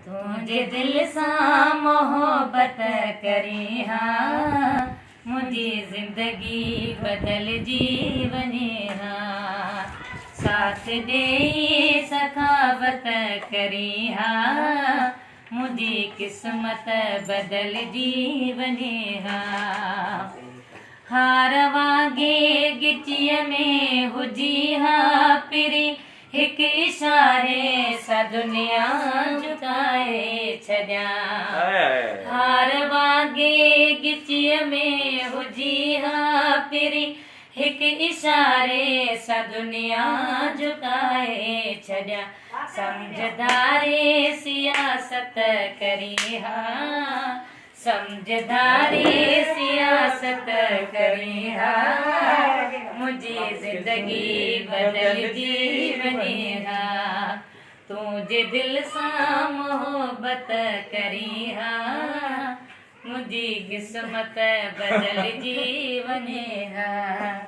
तुंहिंजे दिल सां मोहबत करी हा मुंहिंजी ज़िंदगी बदलजी वञे हा साथ ॾेई सखावत करी हा मुंहिंजी क़िस्मत बदलजी वञे हा हार वागे गिचीअ में हुजी हा पिरी हिक इशारे सां दुनिया झुकाए छॾियां हार वागे गिचीअ में हुजी हा पिरी हिक इशारे सां दुनिया झुकाए छॾियां समझदारे सियासत करी हा समझदारी सियासत करी हा मुंहिंजी ज़िंदगी बदलजी वञे हा तुंहिंजे दिल सां मोहबत करी हा मुंहिंजी क़िस्मत बदलजी वञे हा।